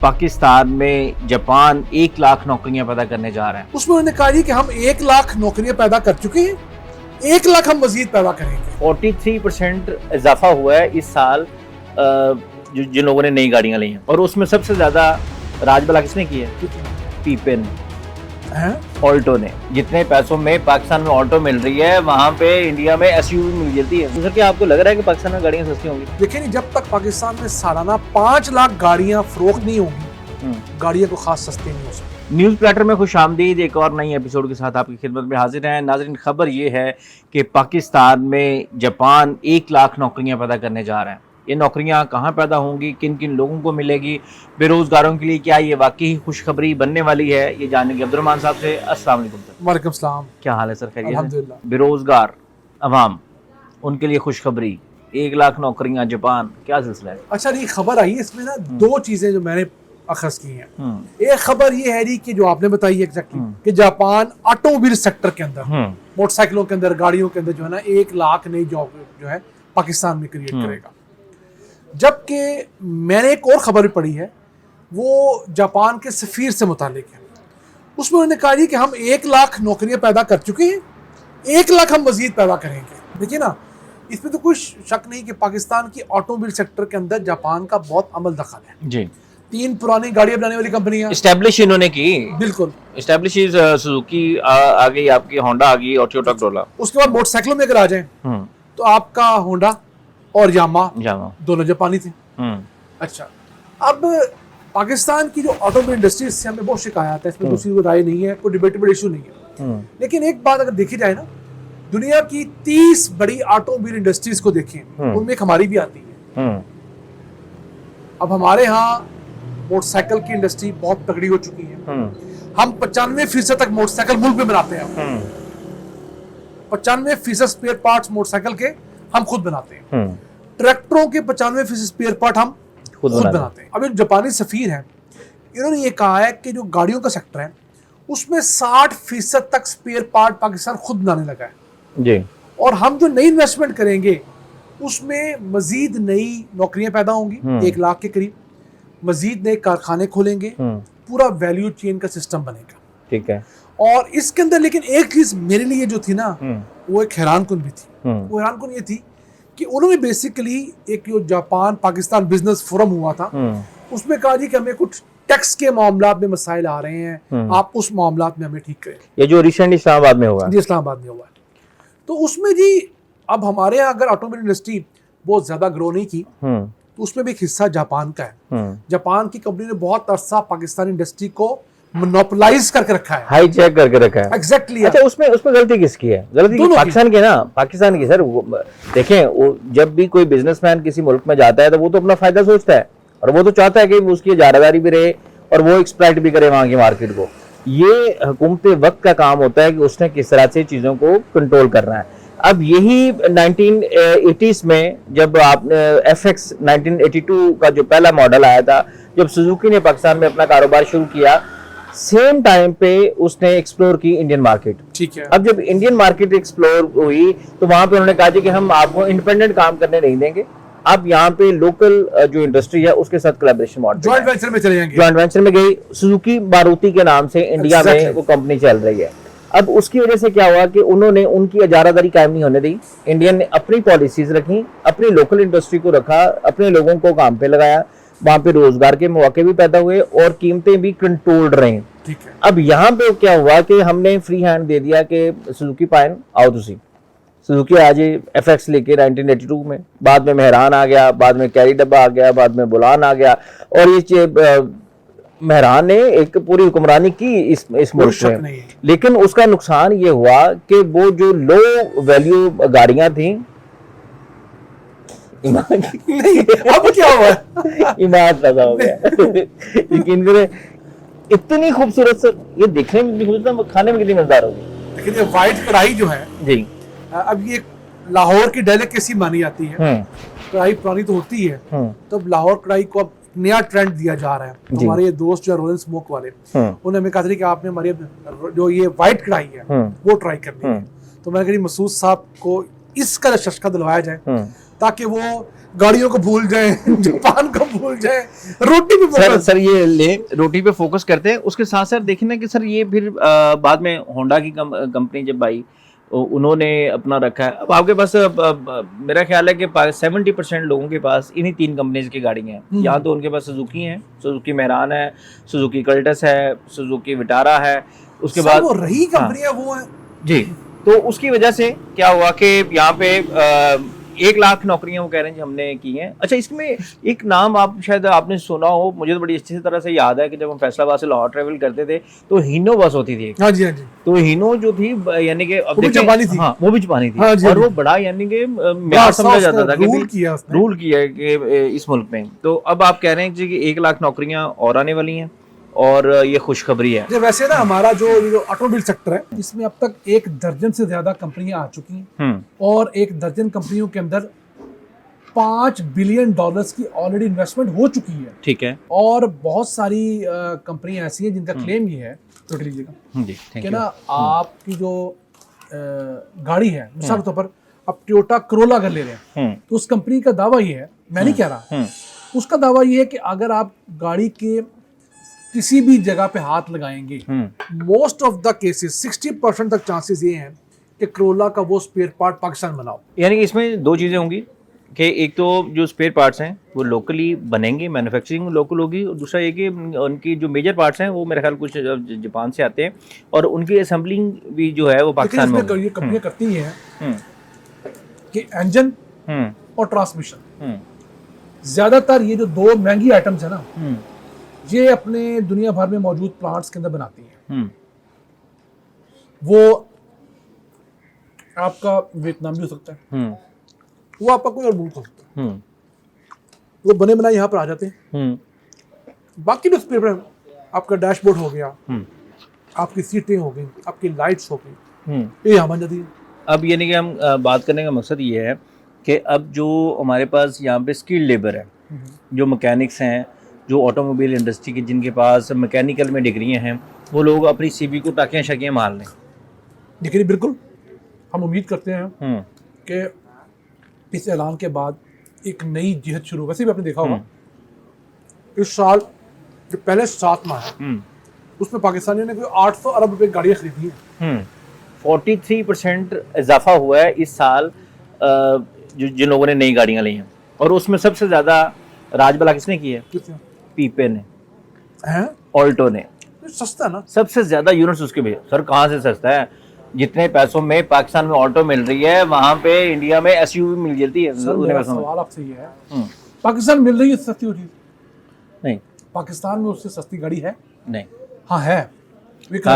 पाकिस्तान में जापान 1 लाख नौकरियां पैदा करने जा रहे हैं। उसमें उन्होंने कहा कि हम 1 लाख नौकरियां पैदा कर चुके हैं, 1 लाख हम मजीद पैदा करेंगे। 43% इजाफा हुआ है इस साल जिन लोगों ने नई गाड़ियां ली हैं, और उसमें सबसे ज्यादा राजबला किसने की है? पीपन ऑल्टो ने। जितने पैसों में पाकिस्तान में ऑल्टो मिल रही है, वहाँ पे इंडिया में एसयूवी मिल जाती है। तो सर क्या आपको लग रहा है कि पाकिस्तान में गाड़ियाँ सस्ती होंगी? देखिए नहीं, जब तक पाकिस्तान में सालाना 5 लाख गाड़ियां फरोख्त नहीं होंगी, गाड़ियां को खास सस्ती नहीं हो सकती। न्यूज़ प्लेटर में खुश आमदीद, एक और नई एपिसोड के साथ आपकी खिदमत में हाजिर हैं। नाज़रीन, खबर ये है कि पाकिस्तान में जापान 1 लाख नौकरियां पैदा करने जा रहे हैं। ये नौकरियां कहाँ पैदा होंगी, किन किन लोगों को मिलेगी, बेरोजगारों के लिए क्या ये वाकई खुशखबरी बनने वाली है, ये जानेंगे अब्दुर्रहमान साहब से। अस्सलाम वालेकुम सर। वालेकुम सलाम। क्या हाल है सर? खैरियत? अल्हम्दुलिल्लाह। बेरोजगार अवाम, उनके लिए खुशखबरी, 1 लाख नौकरियां जापान, क्या सिलसिला है? अच्छा, ये खबर आई है, इसमें ना 2 चीजें जो मैंने अखज़ की हैं। एक खबर ये है कि जो आपने बताई एग्जैक्टली कि जापान ऑटोमोबाइल सेक्टर के अंदर, मोटरसाइकिलों के अंदर, गाड़ियों के अंदर जो है ना 1 लाख नई जॉब जो है पाकिस्तान में क्रिएट करेगा। जबकि मैंने एक और खबर पढ़ी है, वो जापान के सफीर से मुतालिक है। उसमें उन्होंने कहा कि हम 1 लाख नौकरियां पैदा कर चुके हैं, 1 लाख हम मजीद पैदा करेंगे। देखिए ना, इसमें तो कोई शक नहीं कि पाकिस्तान की ऑटोमोबाइल सेक्टर के अंदर जापान का बहुत अमल दखल है जी। 3 पुरानी गाड़ियां बनाने वाली कंपनियां एस्टेब्लिश इन्होंने की। बिल्कुल एस्टेब्लिश सुजुकी आ गई, आपकी होंडा आ गई और टोयोटा करोला। उसके बाद मोटरसाइकिलों में अगर आ जाए तो आपका होंडा और यामा दोनों जापानी थे। अच्छा, अब पाकिस्तान की जो ऑटोमोबाइल इंडस्ट्री से हमें बहुत शिकायत है, इसमें दूसरी कोई राय नहीं है, कोई डिबेटेबल इशू नहीं है। लेकिन एक बात अगर देखी जाए ना, दुनिया की 30 बड़ी ऑटोमोबाइल इंडस्ट्रीज को देखें, उनमें एक हमारी भी आती है। अब हमारे यहाँ मोटरसाइकिल की इंडस्ट्री बहुत तगड़ी हो चुकी है। हम 95% तक मोटरसाइकिल मुल्क में बनाते हैं। 95% स्पेयर पार्ट्स मोटरसाइकिल के हम खुद बनाते हैं। ट्रैक्टरों के 95% स्पेयर पार्ट हम खुद बनाते हैं। अब जो जापानी सफीर हैं, इन्होंने ये कहा है कि जो गाड़ियों का सेक्टर है उसमें 60% तक स्पेयर पार्ट पाकिस्तान खुद बनाने लगा है जी। और हम जो नई इन्वेस्टमेंट करेंगे उसमें मजीद नई नौकरियां पैदा होंगी, 1 लाख के करीब, मजीद नए कारखाने खोलेंगे, पूरा वैल्यू चेन का सिस्टम बनेगा। ठीक है। और इसके अंदर लेकिन एक चीज मेरे लिए जो थी ना, वो एक हैरान कुन भी थी। वो हैरान कुन ये थी कि उन्होंने बेसिकली एक जो जापान पाकिस्तान बिजनेस फोरम हुआ था, उसमें कहा जी कि हमें कुछ टैक्स के मामला में मसाइल आ रहे हैं, आप उस मामला में हमें ठीक करें। ये जो रिसेंट इस्लामाबाद में हुआ, जी इस्लामाबाद में हुआ है, तो उसमें जी अब हमारे यहाँ अगर ऑटोमोबाइल इंडस्ट्री बहुत ज्यादा ग्रो नहीं की तो उसमें भी एक हिस्सा जापान का है। जापान की कंपनी ने बहुत अरसा पाकिस्तानी इंडस्ट्री को मोनोपोलाइज करके रखा है, हाईजैक करके रखा है। एग्जैक्टली। अच्छा, उसमें गलती किसकी है? गलती पाकिस्तान की ना, पाकिस्तान की। सर देखें, जब भी कोई बिजनेसमैन किसी मुल्क में जाता है तो वो तो अपना फायदा सोचता है, और वो तो चाहता है कि उसकी जारादारी भी रहे और वो एक्सप्लॉइट भी करे वहां की मार्केट को। ये हुकूमत वक्त का काम होता है कि उसने किस तरह से चीजों को कंट्रोल करना है। अब यही 1980s में जब आपने FX 1982 का जो पहला मॉडल आया था, जब सुजुकी ने पाकिस्तान में अपना कारोबार शुरू किया, सेम टाइम पे उसने एक्सप्लोर की इंडियन मार्केट। ठीक है। अब जब इंडियन मार्केट एक्सप्लोर हुई तो वहां पे उन्होंने कहा कि हम आपको इंडिपेंडेंट काम करने नहीं देंगे, अब यहाँ पे लोकल जो इंडस्ट्री है उसके साथ कोलैबोरेशन मॉडल, जॉइंट वेंचर में चले जाएंगे। जॉइंट वेंचर में गई, सुजुकी मारुति के नाम से इंडिया में वो कंपनी चल रही है। अब उसकी वजह से क्या हुआ कि उन्होंने उनकी इजारादारी कायम नहीं होने दी। इंडियन ने अपनी पॉलिसीज रखी, अपनी लोकल इंडस्ट्री को रखा, अपने लोगों को काम पे लगाया, वहां पे रोजगार के मौके भी पैदा हुए और कीमतें भी कंट्रोल्ड रही। ठीक है। अब यहाँ पे क्या हुआ कि हमने फ्री हैंड दे दिया कि सुजुकी पाइन आओ तुसी। सुजुकी आज FX लेके 1982 में, बाद में मेहरान आ गया, बाद में कैरी डब्बा आ गया, बाद में बुलान आ गया, और ये मेहरान ने एक पूरी हुक्मरानी की इस मुल्क में। लेकिन उसका नुकसान ये हुआ कि वो जो लो वैल्यू गाड़ियां थी, नहीं, अब क्या हुआ? ईमान पैदा हो गया। यकीन करें, इतनी खूबसूरत सर, ये देखने में भी खूबसूरत, खाने में कितनी मजेदार होगी। लेकिन ये व्हाइट कढ़ाई जो है जी, अब ये लाहौर की डेलिकेसी मानी जाती है। कढ़ाई पुरानी तो होती है, तो लाहौर कढ़ाई को अब नया ट्रेंड दिया जा रहा है। तो हमारे ये दोस्त जो रोलन स्मोक वाले, उन्होंने हमें कहा था कि आपने हमारी जो ये व्हाइट कढ़ाई है वो ट्राई करनी है। तो मैंने कहा मसूद साहब को इसका चस्का दिलवाया जाए ताकि वो गाड़ियों को भूल जाए, जापान को भूल जाए, रोटी पे सर फोकस। सर ये ले रोटी पे फोकस करते हैं, उसके साथ साथ देखें ना कि सर ये फिर बाद में होंडा की कंपनी जब आई उन्होंने अपना रखा है। अब आपके पास मेरा ख्याल है कि 70% लोगों के पास इन्हीं 3 कंपनीज की गाड़ियाँ हैं। यहाँ तो उनके पास सुजुकी है, सुजुकी मेहरान है, सुजुकी कल्टस है, सुजुकी विटारा है, उसके बाद वो रही कंपनियां वो है जी। तो उसकी वजह से क्या हुआ कि यहाँ पे 1 लाख नौकरियां वो कह रहे हैं कि हमने की हैं। अच्छा, इसमें एक नाम आप शायद आपने सुना हो, मुझे तो बड़ी अच्छी तरह से याद है कि जब हम फैसलाबाद से लाहौर ट्रेवल करते थे तो हीनो बस होती थी। हाँ जी, हाँ जी। तो हीनो जो थी यानी कि अब वो भी जापानी थी। हाँ, वो भी जापानी थी। हाँ जी, और हाँ वो बड़ा यानी कि म्यार समझा जाता था कि रूल किया है कि इस मुल्क में। तो अब आप कह रहे हैं कि 1 लाख नौकरियां और आने वाली हैं और ये खुशखबरी है। वैसे ना हमारा जो ऑटोमोबाइल सेक्टर है इसमें अब तक 1 दर्जन से ज्यादा कंपनियां आ चुकी हैं और 1 दर्जन कंपनियों के अंदर $5 बिलियन की ऑलरेडी इन्वेस्टमेंट हो चुकी है। ठीक है। और बहुत सारी कंपनियां ऐसी हैं जिनका क्लेम ये है, तो लीजिएगा जी, कि ना आपकी जो गाड़ी है, मिसाल के तौर पर आप टोयोटा करोला अगर ले रहे हैं तो उस कंपनी का दावा ये है, मैं नहीं कह रहा, उसका दावा ये है कि अगर आप गाड़ी के किसी भी जगह पे हाथ लगाएंगे, मोस्ट ऑफ द केसेस 60% तक चांसेस ये हैं कि करोला का वो स्पेयर पार्ट पाकिस्तान बनाओ। यानी कि इसमें 2 चीज़ें होंगी कि एक तो जो स्पेयर पार्ट्स हैं वो लोकली बनेंगे, मैन्युफैक्चरिंग लोकल होगी, और दूसरा ये कि उनकी जो मेजर पार्ट्स हैं वो मेरे ख्याल कुछ जापान से आते हैं और उनकी असेंबलिंग भी जो है वो पाकिस्तान में ये कंपनियां करती हैं कि इंजन और ट्रांसमिशन, ज्यादातर ये जो 2 महंगी आइटम्स है ना, ये अपने दुनिया भर में मौजूद प्लांट्स के अंदर बनाती हैं। वो आपका वियतनाम भी हो सकता है, वो आपका कोई और मुल्क हो सकता है, वो बने बनाए यहाँ पर आ जाते हैं। बाकी जो स्पेयर आपका डैशबोर्ड हो गया, आपकी सीटें हो गई, आपकी लाइट्स हो गई, ये यहाँ बन जाती है। अब यानी कि हम बात करने का मकसद ये है कि अब जो हमारे पास यहाँ पे स्किल्ड लेबर है, जो मैकेनिक्स हैं, जो ऑटोमोबाइल इंडस्ट्री के जिनके पास मैकेनिकल में डिग्रियां हैं, वो लोग अपनी सीवी को टाकियाँ शाकियाँ मार लें। डिग्री बिल्कुल, हम उम्मीद करते हैं कि इस ऐलान के बाद एक नई जिहद शुरू। वैसे भी आपने देखा होगा इस साल जो पहले 7 माह है उसमें पाकिस्तानियों ने कोई 800 अरब रुपए गाड़ियाँ खरीदी हैं। 43% इजाफा हुआ है इस साल जिन लोगों ने नई गाड़ियाँ ली हैं, और उसमें सबसे ज़्यादा राजबला किसने की है? किसने? पीपे ने, हैं? ऑल्टो ने। सस्ता ना, सबसे सबसे ज्यादा यूनिट्स उसके भी। सर कहाँ से सस्ता है? जितने पैसों में पाकिस्तान में ऑल्टो मिल रही है वहां पे इंडिया में एसयूवी मिल जाती है। मेरा सवाल आपसे ये है, पाकिस्तान मिल रही है सस्ती हो चीज? नहीं, पाकिस्तान में उससे सस्ती गाड़ी है? नहीं। हाँ है, एक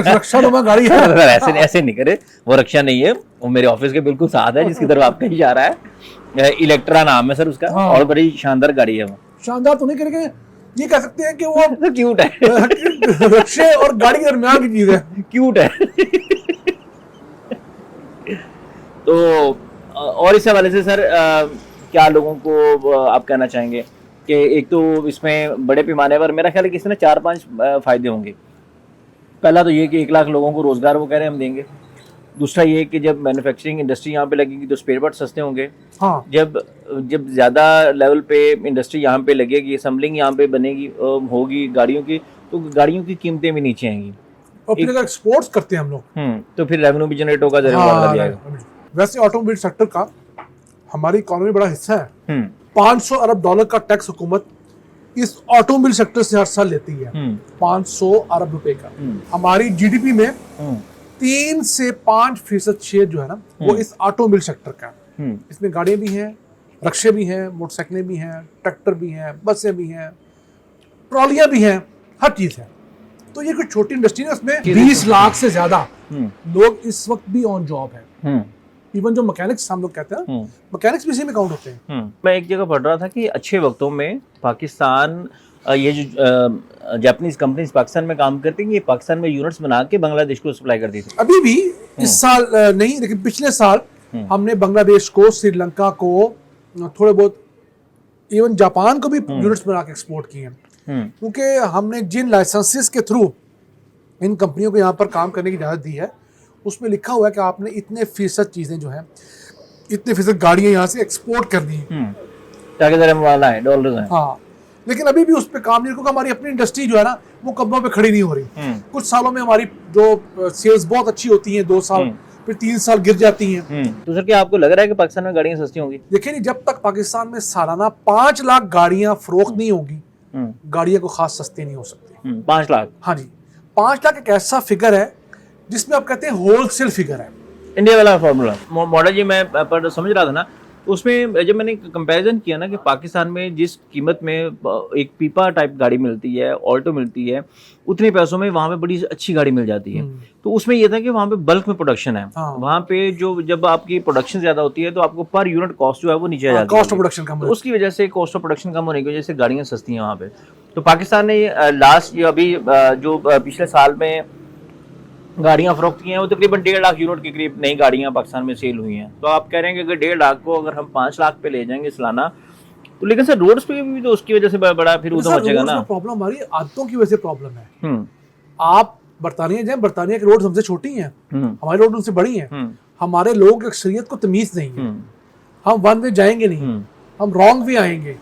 रक्षा नुमा गाड़ी है। ऐसे नहीं करे, वो रक्षा नहीं है, वो मेरे ऑफिस के बिल्कुल साथ है जिसकी तरफ आपका इशारा है। इलेक्ट्रा नाम है सर उसका, और बड़ी शानदार गाड़ी है वो। शानदार तो नहीं करेंगे, ये कह सकते हैं कि वो तो क्यूट है, रक्षे और गाड़ी के दरमियान की चीज है, क्यूट है। तो और इस हवाले से सर क्या लोगों को आप कहना चाहेंगे कि एक तो इसमें बड़े पैमाने पर मेरा ख्याल है कि इसमें 4-5 फायदे होंगे। पहला तो ये कि 1 लाख लोगों को रोजगार वो कह रहे हैं हम देंगे। दूसरा ये कि जब मैन्युफैक्चरिंग इंडस्ट्री यहाँ पे लगेगी तो स्पेयर पार्ट सस्ते होंगे। हाँ। जब ज़्यादा लेवल पे इंडस्ट्री यहाँ पे लगेगी, असेंबलिंग यहाँ पे बनेगी होगी गाड़ियों की, तो गाड़ियों की कीमतें भी नीचे आएंगी और फिर अगर एक्सपोर्ट्स करते हैं हम लोग तो फिर रेवेन्यू भी जनरेट होगा, वैसे ऑटोमोबाइल सेक्टर का हमारी इकोनॉमी बड़ा हिस्सा है। $500 अरब का टैक्स हुकूमत इस ऑटोमोबाइल सेक्टर से हर साल लेती है, 500 अरब रुपए का। हमारी जीडीपी में 3 से 5% शेयर जो है ना वो इस ऑटोमोबाइल सेक्टर का। इसमें गाड़ियां भी हैं, रक्शे भी हैं, मोटरसाइकिलें भी हैं, ट्रैक्टर भी हैं, बसें भी हैं, ट्रॉलियां भी हैं, हर चीज है। तो ये कोई छोटी इंडस्ट्री है, उसमें 20 लाख से ज्यादा लोग इस वक्त भी ऑन जॉब है। इवन जो मैकेनिक्स हम लोग कहते हैं, मैकेनिक्स भी इसी में काउंट होते हैं। मैं एक जगह पढ़ रहा था कि अच्छे वक्तों में पाकिस्तान, ये जो जापानीज कंपनीज पाकिस्तान में काम करती हैं, ये पाकिस्तान में यूनिट्स बना के बांग्लादेश को सप्लाई करती थी। अभी भी इस साल नहीं, लेकिन पिछले साल हमने बांग्लादेश को, श्रीलंका को, थोड़े बहुत इवन जापान को भी यूनिट्स बना के एक्सपोर्ट किए हैं। क्योंकि हमने जिन लाइसेंसेस के थ्रू इन कंपनियों को यहाँ पर काम करने की इजाज़त दी है उसमें लिखा हुआ है कि आपने इतने फीसद चीज़ें जो हैं इतने फीसद गाड़ियां यहाँ से एक्सपोर्ट करनी है, ताकि जरा वाला है डॉलर है। हाँ, लेकिन अभी भी उस पर काम नहीं, क्योंकि हमारी अपनी इंडस्ट्री जो है ना वो कदमों पे खड़ी नहीं हो रही। कुछ सालों में हमारी जो सेल्स बहुत अच्छी होती है, 2 साल फिर 3 साल गिर जाती हैं। तो सर क्या आपको लग रहा है कि पाकिस्तान में गाड़ियां सस्ती होंगी? देखिए नहीं, जब तक पाकिस्तान में सालाना 5 लाख गाड़ियां फरोख्त नहीं होंगी, गाड़ियां को खास सस्ती नहीं हो सकती। 5 लाख? हाँ जी, 5 लाख एक ऐसा फिगर है जिसमें आप कहते हैं होलसेल फिगर है, इंडिया वाला फॉर्मूला मॉडल। जी मैं पर समझ रहा था ना, उसमें जब मैंने कंपैरिजन किया ना कि पाकिस्तान में जिस कीमत में एक पीपा टाइप गाड़ी मिलती है, ऑल्टो मिलती है, उतने पैसों में वहाँ पे बड़ी अच्छी गाड़ी मिल जाती है। तो उसमें यह था कि वहाँ पे बल्क में प्रोडक्शन है। वहाँ पे जो जब आपकी प्रोडक्शन ज्यादा होती है तो आपको पर यूनिट कॉस्ट जो है वो नीचे आ जाती है, कॉस्ट ऑफ प्रोडक्शन कम, तो उसकी वजह से कॉस्ट ऑफ प्रोडक्शन कम होने की वजह से गाड़ियाँ सस्ती हैं वहाँ पे। तो पाकिस्तान ने लास्ट अभी जो पिछले साल में गाड़ियां फरोख्त की हैं वो तकरीबन 1.5 लाख यूनिट के करीब नई गाड़ियां पाकिस्तान में सेल हुई हैं। तो आप कह रहे हैं कि अगर 1.5 लाख को अगर हम 5 लाख पे ले जाएंगे सालाना, तो लेकिन सर रोड्स पे भी तो उसकी वजह से बड़ा फिर उधर मचेगा ना। प्रॉब्लम हमारी आदतों की वजह से प्रॉब्लम है। आप बरतानिया जाए, बरतानिया की रोड हमसे छोटी हैं, हमारी रोड उनसे बड़ी हैं। हमारे लोगों की अक्सरियत को तमीज नहीं है, हम वन वे जाएंगे नहीं, हम रॉन्ग वे आएंगे,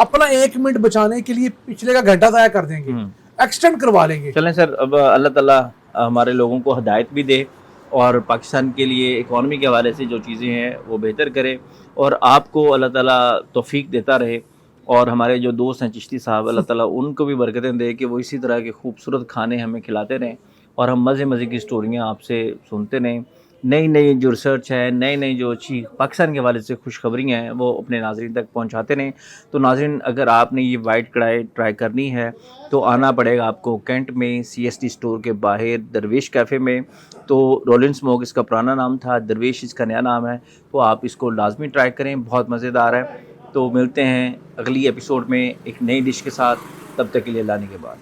अपना 1 मिनट बचाने के लिए पिछले का घंटा ज़ाया कर देंगे, एक्सटेंड करवा लेंगे। चलें सर, अब अल्लाह ताला हमारे लोगों को हिदायत भी दे और पाकिस्तान के लिए इकॉनमी के हवाले से जो चीज़ें हैं वो बेहतर करे, और आपको अल्लाह ताला तौफीक देता रहे। और हमारे जो दोस्त हैं चिश्ती साहब, अल्लाह ताला उनको भी बरकतें दे कि वो इसी तरह के खूबसूरत खाने हमें खिलाते रहें और हम मज़े मज़े की स्टोरियाँ आपसे सुनते रहें। नई नई जो रिसर्च है, नई नई जो अच्छी पाकिस्तान के हवाले से खुशखबरियाँ हैं वो अपने नाज़रीन तक पहुँचाते रहें। तो नाज़रीन, अगर आपने ये वाइट कढ़ाई ट्राई करनी है तो आना पड़ेगा आपको कैंट में CST स्टोर के बाहर दरवेश कैफ़े में। तो रोलिंग स्मोक इसका पुराना नाम था, दरवेश इसका नया नाम है। तो आप इसको लाजमी ट्राई करें, बहुत मज़ेदार है। तो मिलते हैं अगली एपिसोड में एक नई डिश के साथ, तब तक के लिए अल्लाह के बाद।